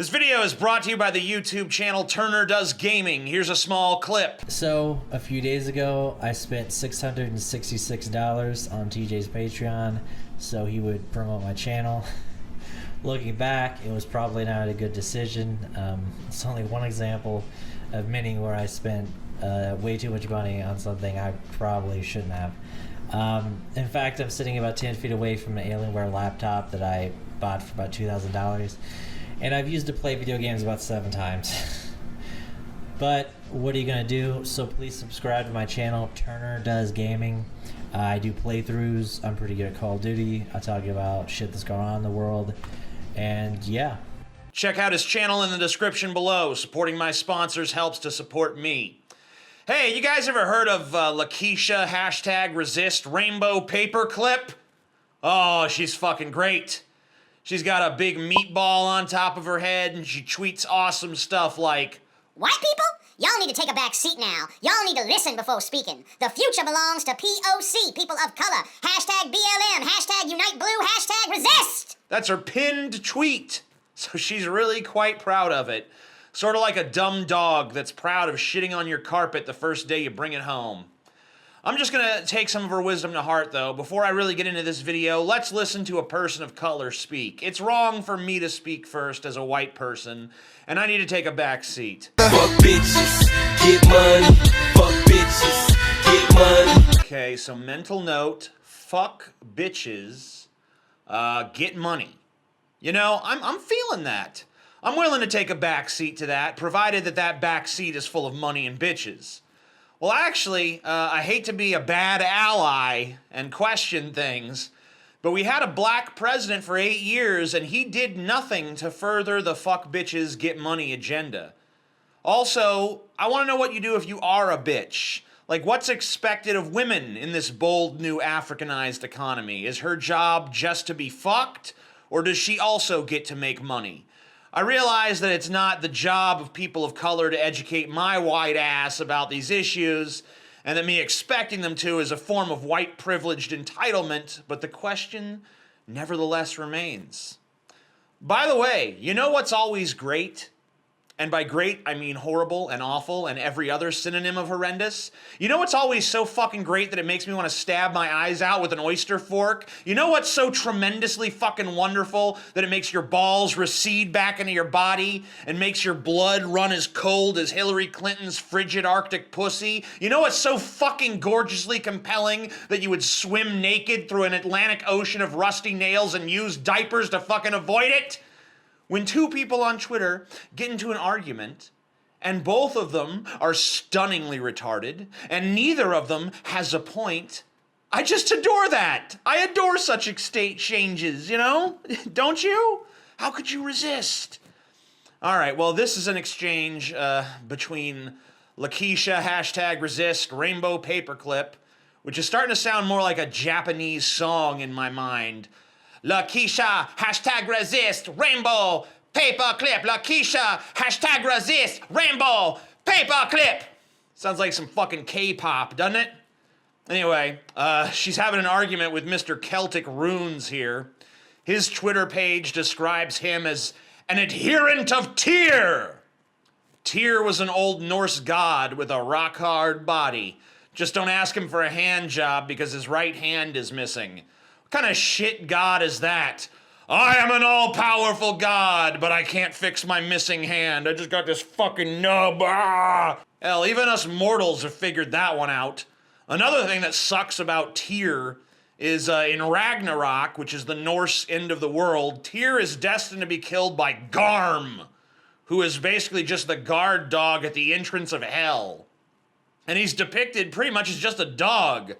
This video is brought to you by the YouTube channel Turner Does Gaming. Here's a small clip. So, a few days ago, I spent $666 on TJ's Patreon so he would promote my channel. Looking back, it was probably not a good decision. It's only one example of many where I spent way too much money on something I probably shouldn't have. In fact, I'm sitting about 10 feet away from an Alienware laptop that I bought for about $2,000. And I've used it to play video games about 7 times. But what are you going to do? So please subscribe to my channel, Turner Does Gaming. I do playthroughs. I'm pretty good at Call of Duty. I talk about shit that's going on in the world. And yeah. Check out his channel in the description below. Supporting my sponsors helps to support me. Hey, you guys ever heard of Lakeisha #resist rainbow paperclip? Oh, she's fucking great. She's got a big meatball on top of her head, and she tweets awesome stuff like, "White people? Y'all need to take a back seat now. Y'all need to listen before speaking. The future belongs to POC, people of color. #BLM, #Unite Blue, #resist." That's her pinned tweet. So she's really quite proud of it. Sort of like a dumb dog that's proud of shitting on your carpet the first day you bring it home. I'm just gonna take some of her wisdom to heart, though. Before I really get into this video, let's listen to a person of color speak. It's wrong for me to speak first as a white person, and I need to take a back seat. Fuck bitches, get money. Fuck bitches, get money. Okay, so mental note, fuck bitches, get money. You know, I'm feeling that. I'm willing to take a back seat to that, provided that that back seat is full of money and bitches. Well, actually, I hate to be a bad ally and question things, but we had a black president for 8 years, and he did nothing to further the fuck bitches get money agenda. Also, I want to know what you do if you are a bitch. Like, what's expected of women in this bold new Africanized economy? Is her job just to be fucked, or does she also get to make money? I realize that it's not the job of people of color to educate my white ass about these issues, and that me expecting them to is a form of white privileged entitlement, but the question nevertheless remains. By the way, you know what's always great? And by great, I mean horrible and awful and every other synonym of horrendous. You know what's always so fucking great that it makes me want to stab my eyes out with an oyster fork? You know what's so tremendously fucking wonderful that it makes your balls recede back into your body and makes your blood run as cold as Hillary Clinton's frigid Arctic pussy? You know what's so fucking gorgeously compelling that you would swim naked through an Atlantic Ocean of rusty nails and use diapers to fucking avoid it? When two people on Twitter get into an argument, and both of them are stunningly retarded, and neither of them has a point, I just adore that. I adore such exchanges, you know? Don't you? How could you resist? All right, well, this is an exchange between Lakeisha #resist rainbow paperclip, which is starting to sound more like a Japanese song in my mind. Lakeisha #resist rainbow paperclip. Lakeisha #resist rainbow paperclip. Sounds like some fucking K-pop, doesn't it? Anyway, she's having an argument with Mr. Celtic Runes here. His Twitter page describes him as an adherent of Tyr. Tyr was an old Norse god with a rock-hard body. Just don't ask him for a hand job because his right hand is missing. What kind of shit god is that? I am an all-powerful god, but I can't fix my missing hand. I just got this fucking nub. Ah! Hell, even us mortals have figured that one out. Another thing that sucks about Tyr is in Ragnarok, which is the Norse end of the world, Tyr is destined to be killed by Garm, who is basically just the guard dog at the entrance of hell. And he's depicted pretty much as just a dog.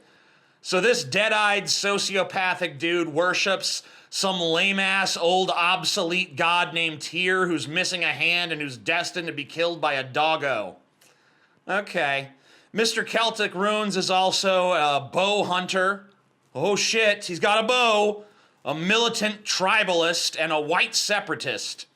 So this dead-eyed sociopathic dude worships some lame-ass old obsolete god named Tyr who's missing a hand and who's destined to be killed by a doggo. Okay. Mr. Celtic Runes is also a bow hunter. Oh shit, he's got a bow. A militant tribalist and a white separatist.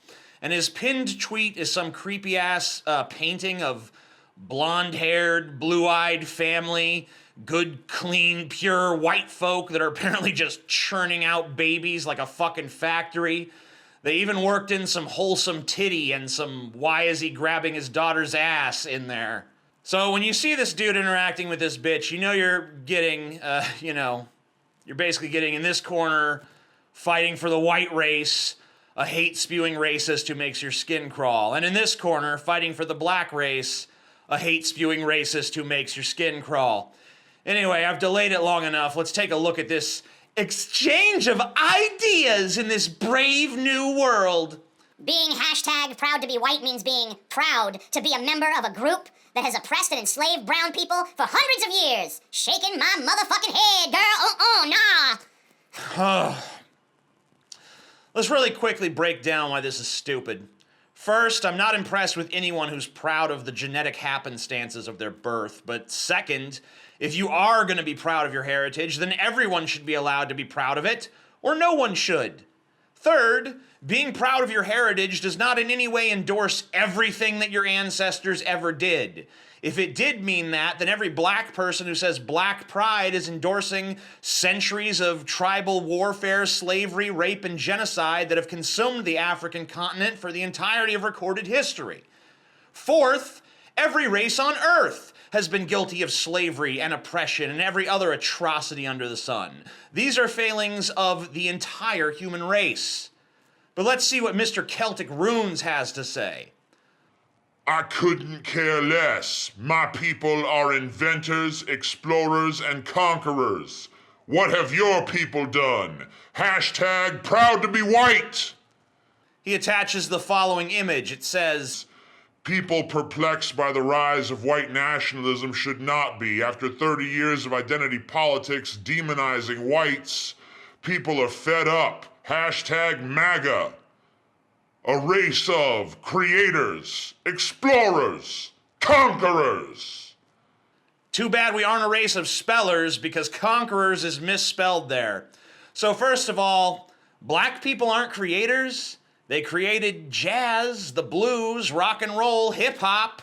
And his pinned tweet is some creepy-ass painting of blonde-haired, blue-eyed family, good, clean, pure white folk that are apparently just churning out babies like a fucking factory. They even worked in some wholesome titty and some why is he grabbing his daughter's ass in there. So when you see this dude interacting with this bitch, you know you're getting, you're basically getting in this corner, fighting for the white race, a hate-spewing racist who makes your skin crawl. And in this corner, fighting for the black race, a hate-spewing racist who makes your skin crawl. Anyway, I've delayed it long enough. Let's take a look at this exchange of ideas in this brave new world. Being hashtag proud to be white means being proud to be a member of a group that has oppressed and enslaved brown people for hundreds of years. Shaking my motherfucking head, girl. Nah. Let's really quickly break down why this is stupid. First, I'm not impressed with anyone who's proud of the genetic happenstances of their birth. But second, if you are going to be proud of your heritage, then everyone should be allowed to be proud of it, or no one should. Third, being proud of your heritage does not in any way endorse everything that your ancestors ever did. If it did mean that, then every black person who says black pride is endorsing centuries of tribal warfare, slavery, rape, and genocide that have consumed the African continent for the entirety of recorded history. Fourth, every race on Earth has been guilty of slavery and oppression and every other atrocity under the sun. These are failings of the entire human race. But let's see what Mr. Celtic Runes has to say. I couldn't care less. My people are inventors, explorers, and conquerors. What have your people done? Hashtag proud to be white. He attaches the following image. It says, People perplexed by the rise of white nationalism should not be. After 30 years of identity politics demonizing whites, people are fed up. Hashtag MAGA. A race of creators, explorers, conquerors. Too bad we aren't a race of spellers because conquerors is misspelled there. So first of all, black people aren't creators. They created jazz, the blues, rock and roll, hip hop.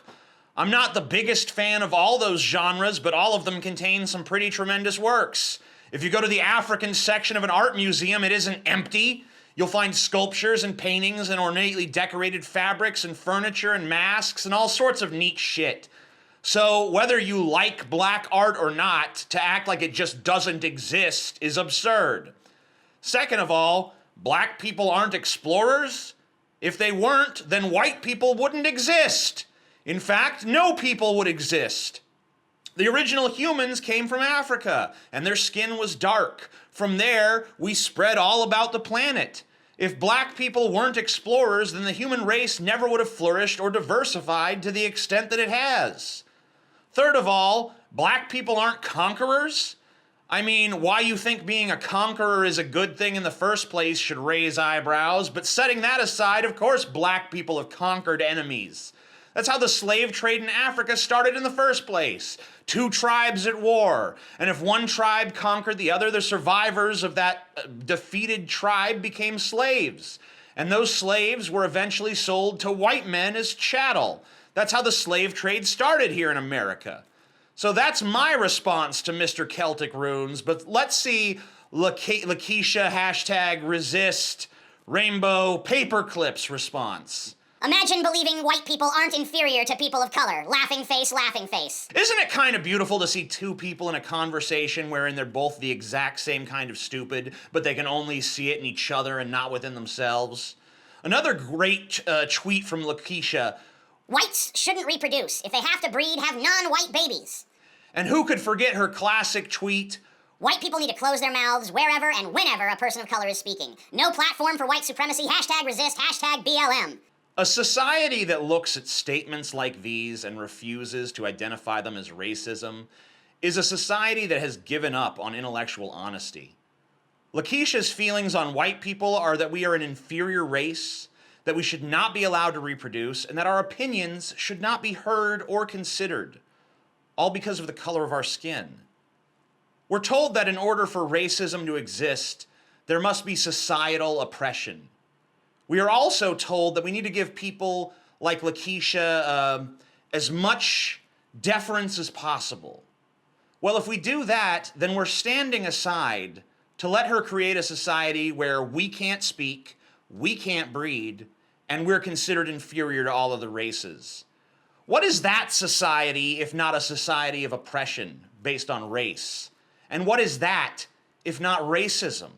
I'm not the biggest fan of all those genres, but all of them contain some pretty tremendous works. If you go to the African section of an art museum, it isn't empty. You'll find sculptures and paintings and ornately decorated fabrics and furniture and masks and all sorts of neat shit. So whether you like black art or not, to act like it just doesn't exist is absurd. Second of all, black people aren't explorers. If they weren't, then white people wouldn't exist. In fact, no people would exist. The original humans came from Africa, and their skin was dark. From there, we spread all about the planet. If black people weren't explorers, then the human race never would have flourished or diversified to the extent that it has. Third of all, black people aren't conquerors. I mean, why you think being a conqueror is a good thing in the first place should raise eyebrows, but setting that aside, of course black people have conquered enemies. That's how the slave trade in Africa started in the first place. Two tribes at war, and if one tribe conquered the other, the survivors of that defeated tribe became slaves. And those slaves were eventually sold to white men as chattel. That's how the slave trade started here in America. So that's my response to Mr. Celtic Runes, but let's see Lakeisha hashtag resist rainbow paperclips response. Imagine believing white people aren't inferior to people of color. Laughing face, laughing face. Isn't it kind of beautiful to see two people in a conversation wherein they're both the exact same kind of stupid, but they can only see it in each other and not within themselves? Another great tweet from Lakeisha. Whites shouldn't reproduce. If they have to breed, have non-white babies. And who could forget her classic tweet? White people need to close their mouths wherever and whenever a person of color is speaking. No platform for white supremacy. Hashtag resist. Hashtag BLM. A society that looks at statements like these and refuses to identify them as racism is a society that has given up on intellectual honesty. Lakeisha's feelings on white people are that we are an inferior race, that we should not be allowed to reproduce, and that our opinions should not be heard or considered, all because of the color of our skin. We're told that in order for racism to exist, there must be societal oppression. We are also told that we need to give people like Lakeisha as much deference as possible. Well, if we do that, then we're standing aside to let her create a society where we can't speak, we can't breed, and we're considered inferior to all other races. What is that society if not a society of oppression based on race? And what is that if not racism?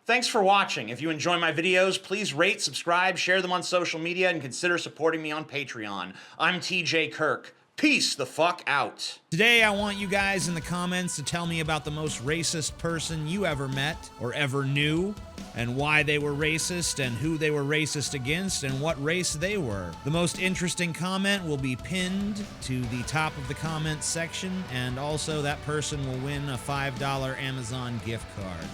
Thanks for watching. If you enjoy my videos, please rate, subscribe, share them on social media, and consider supporting me on Patreon. I'm TJ Kirk. Peace the fuck out. Today, I want you guys in the comments to tell me about the most racist person you ever met or ever knew, and why they were racist, and who they were racist against, and what race they were. The most interesting comment will be pinned to the top of the comments section, and also that person will win a $5 Amazon gift card.